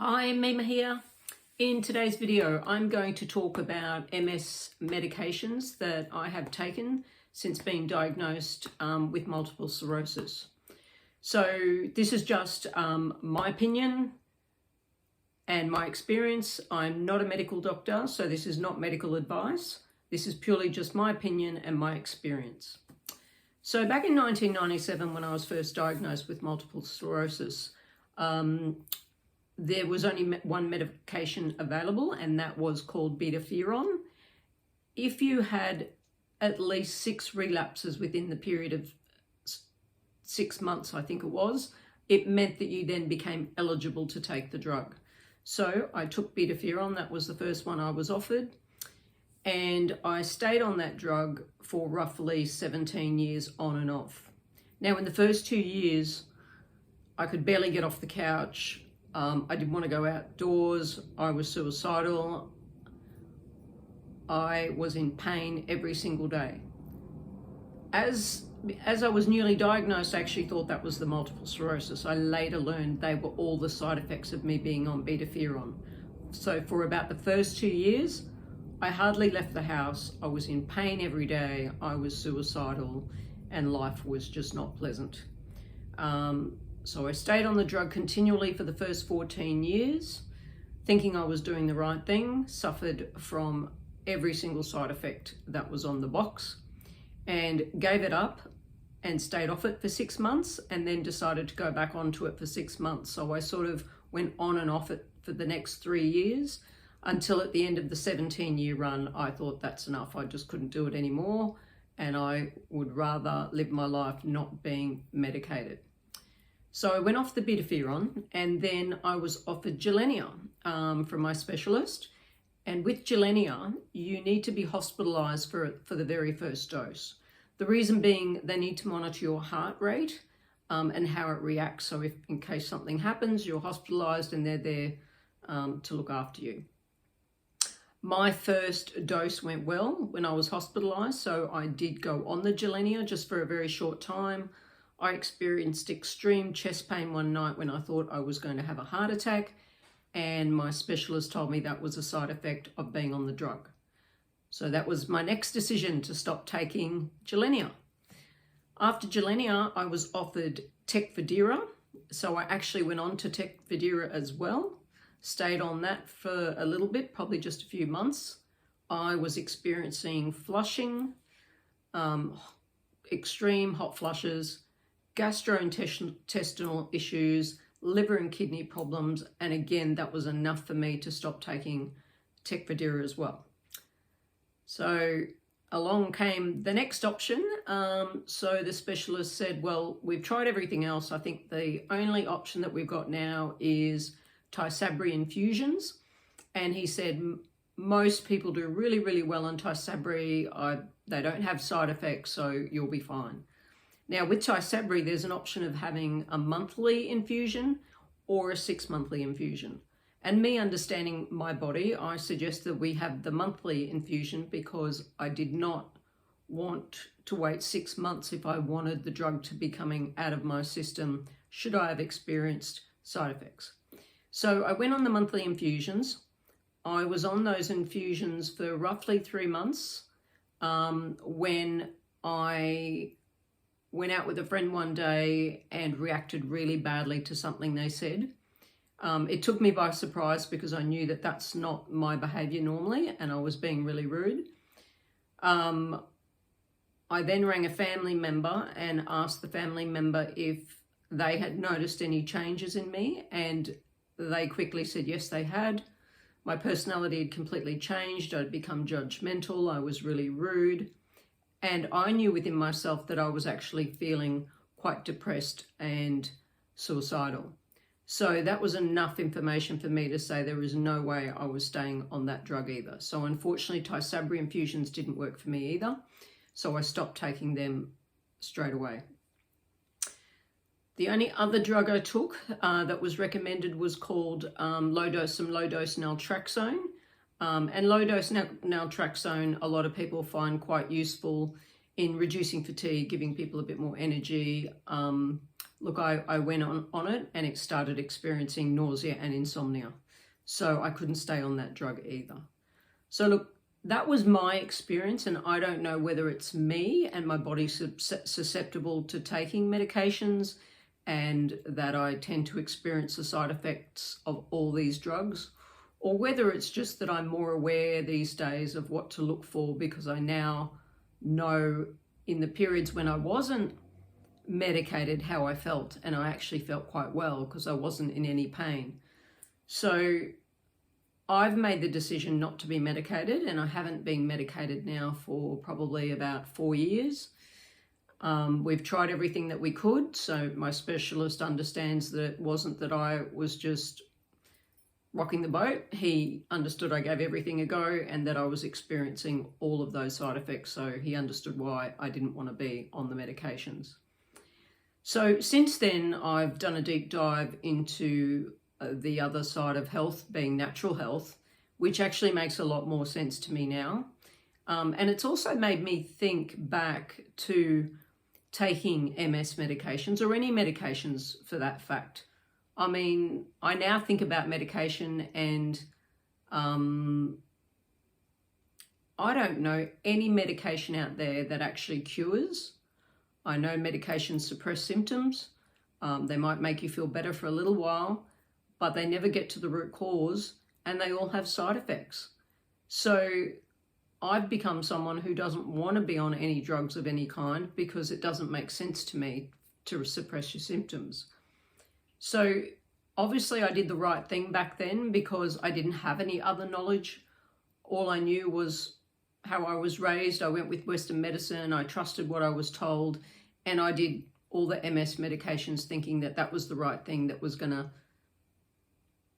Hi, Mima here. In today's video, I'm going to talk about MS medications that I have taken since being diagnosed with multiple sclerosis. So this is just my opinion and my experience. I'm not a medical doctor, so this is not medical advice. This is purely just my opinion and my experience. So back in 1997, when I was first diagnosed with multiple sclerosis, there was only one medication available, and that was called beta-feron. If you had at least 6 relapses within the period of 6 months, I think it was, it meant that you then became eligible to take the drug. So I took beta-feron, that was the first one I was offered, and I stayed on that drug for roughly 17 years on and off. Now, in the first 2 years, I could barely get off the couch. I didn't want to go outdoors. I was suicidal. I was in pain every single day. As I was newly diagnosed, I actually thought that was the multiple sclerosis. I later learned they were all the side effects of me being on beta-feron. So for about the first 2 years, I hardly left the house. I was in pain every day. I was suicidal, and life was just not pleasant. So I stayed on the drug continually for the first 14 years, thinking I was doing the right thing, suffered from every single side effect that was on the box, and gave it up and stayed off it for 6 months, and then decided to go back onto it for 6 months. So I sort of went on and off it for the next 3 years, until at the end of the 17-year run, I thought that's enough. I just couldn't do it anymore, and I would rather live my life not being medicated. So I went off the beta-feron, and then I was offered Gilenya from my specialist. And with Gilenya, you need to be hospitalized for the very first dose. The reason being, they need to monitor your heart rate and how it reacts. So if in case something happens, you're hospitalized and they're there to look after you. My first dose went well when I was hospitalized, so I did go on the Gilenya just for a very short time. I experienced extreme chest pain one night when I thought I was going to have a heart attack, and my specialist told me that was a side effect of being on the drug. So that was my next decision, to stop taking Gilenya. After Gilenya, I was offered Tecfidera, so I actually went on to Tecfidera as well, stayed on that for a little bit, probably just a few months. I was experiencing flushing, extreme hot flushes, gastrointestinal issues, liver and kidney problems, and again, that was enough for me to stop taking Tecfidera as well. So along came the next option. So the specialist said, well, we've tried everything else. I think the only option that we've got now is Tysabri infusions. And he said, most people do really, really well on Tysabri. They don't have side effects, so you'll be fine. Now with Tysabri, there's an option of having a monthly infusion or a 6-monthly infusion. And me understanding my body, I suggest that we have the monthly infusion because I did not want to wait 6 months if I wanted the drug to be coming out of my system should I have experienced side effects. So I went on the monthly infusions. I was on those infusions for roughly 3 months when I went out with a friend one day and reacted really badly to something they said. It took me by surprise because I knew that that's not my behavior normally, and I was being really rude. I then rang a family member and asked the family member if they had noticed any changes in me, and they quickly said yes, they had. My personality had completely changed. I'd become judgmental. I was really rude. And I knew within myself that I was actually feeling quite depressed and suicidal. So that was enough information for me to say there is no way I was staying on that drug either. So unfortunately, Tysabri infusions didn't work for me either. So I stopped taking them straight away. The only other drug I took that was recommended was called low-dose naltrexone. And low-dose naltrexone, a lot of people find quite useful in reducing fatigue, giving people a bit more energy, look, I went on it and it started experiencing nausea and insomnia. So I couldn't stay on that drug either. So look, that was my experience, and I don't know whether it's me and my body's susceptible to taking medications and that I tend to experience the side effects of all these drugs, or whether it's just that I'm more aware these days of what to look for because I now know in the periods when I wasn't medicated how I felt, and I actually felt quite well because I wasn't in any pain. So I've made the decision not to be medicated, and I haven't been medicated now for probably about 4 years. We've tried everything that we could, so my specialist understands that it wasn't that I was just rocking the boat. He understood I gave everything a go and that I was experiencing all of those side effects, so he understood why I didn't want to be on the medications. So since then, I've done a deep dive into the other side of health, being natural health, which actually makes a lot more sense to me now. And it's also made me think back to taking MS medications, or any medications for that fact. I mean, I now think about medication and I don't know any medication out there that actually cures. I know medications suppress symptoms. They might make you feel better for a little while, but they never get to the root cause, and they all have side effects. So I've become someone who doesn't want to be on any drugs of any kind because it doesn't make sense to me to suppress your symptoms. So obviously I did the right thing back then because I didn't have any other knowledge. All I knew was how I was raised. I went with Western medicine. I trusted what I was told, and I did all the MS medications thinking that that was the right thing that was going to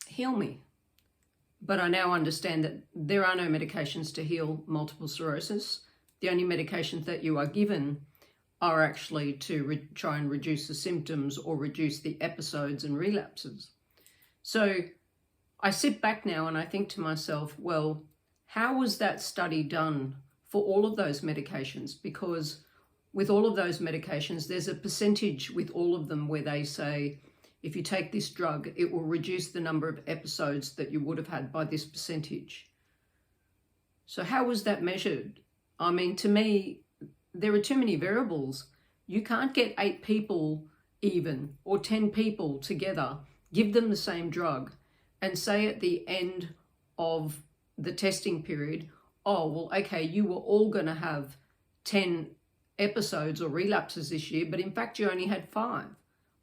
heal me. But I now understand that there are no medications to heal multiple sclerosis. The only medications that you are given are actually to try and reduce the symptoms or reduce the episodes and relapses. So I sit back now and I think to myself, well, how was that study done for all of those medications? Because with all of those medications, there's a percentage with all of them where they say, if you take this drug, it will reduce the number of episodes that you would have had by this percentage. So how was that measured? I mean, to me, there are too many variables. You can't get 8 people even, or 10 people together, give them the same drug, and say at the end of the testing period, oh, well, okay, you were all going to have 10 episodes or relapses this year, but in fact you only had 5.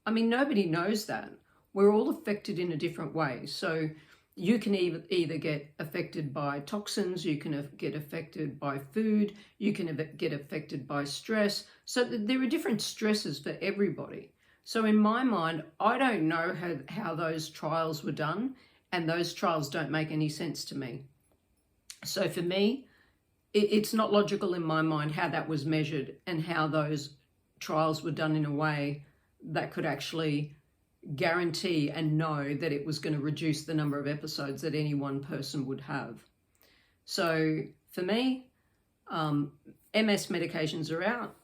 I mean, nobody knows that. We're all affected in a different way. So you can either get affected by toxins, you can get affected by food, you can get affected by stress. So there are different stresses for everybody. So in my mind, I don't know how those trials were done, and those trials don't make any sense to me. So for me, it's not logical in my mind how that was measured and how those trials were done in a way that could actually guarantee and know that it was going to reduce the number of episodes that any one person would have. So for me, MS medications are out,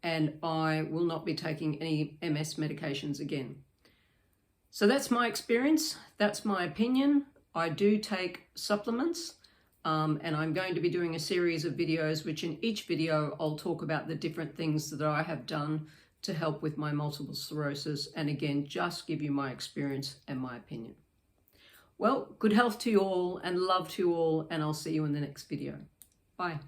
and I will not be taking any MS medications again. So that's my experience. That's my opinion. I do take supplements, and I'm going to be doing a series of videos, which in each video I'll talk about the different things that I have done to help with my multiple sclerosis, and again, just give you my experience and my opinion. Well, good health to you all and love to you all, and I'll see you in the next video. Bye.